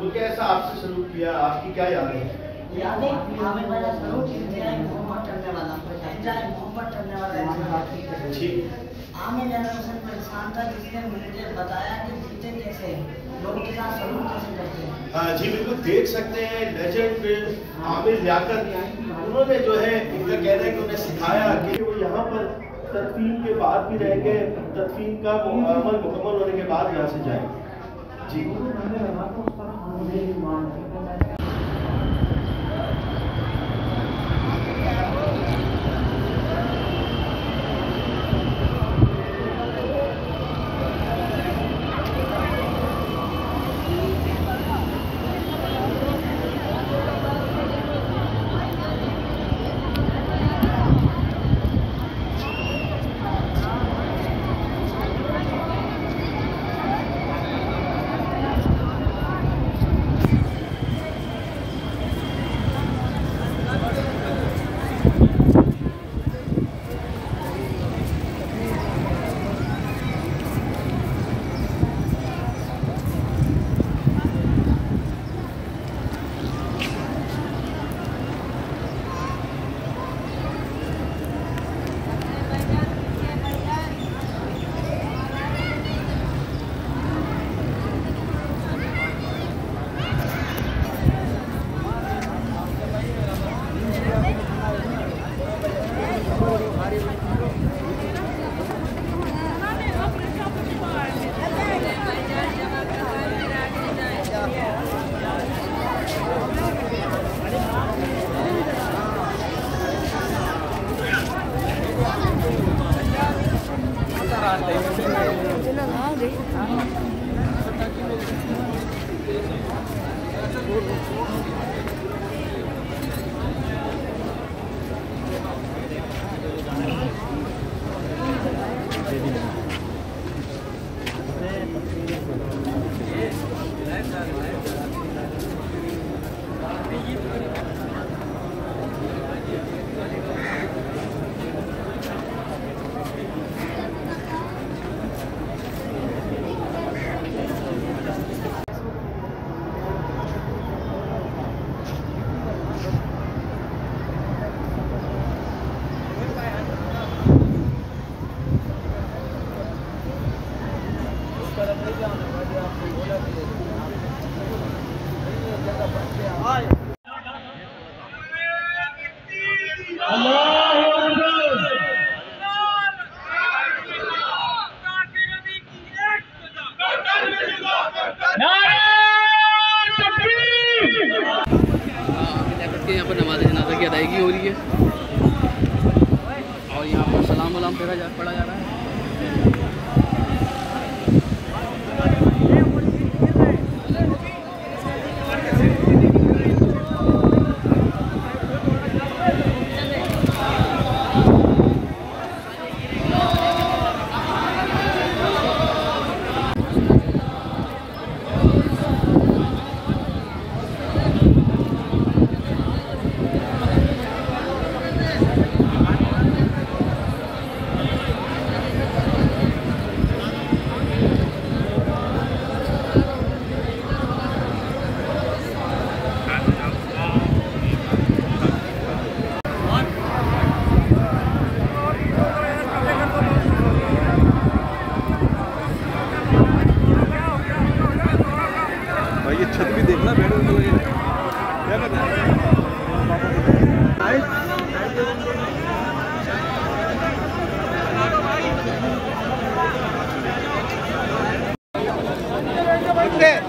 तो कैसा आपसे सलूक किया, आपकी क्या यादें हैं? यादें हमें बड़ा सलूक इंतजाई मोहब्बत करने वाला, इंतजाई मोहब्बत करने वाला ठीक। आमिर जनरेशन का इंसान था जिसने मुझे बताया कि जीते कैसे लोगों के साथ सलूक कैसे करते हैं। जी बिल्कुल, देख सकते हैं लेजेंड आमिर लियाकत, उन्होंने जो है इनका कहना है कि उन्हें सिखाया कि वो यहाँ पर तदफीन के बाद भी रहेंगे, तदफीन का अमल मुकम्मल होने के बाद यहाँ से जाएंगे। जी यहाँ पर नमाज़ जनाज़ा की अदायगी हो रही है और यहाँ पर सलाम वलाम पढ़ा जा रहा है। ये छत भी देखना बैठ क्या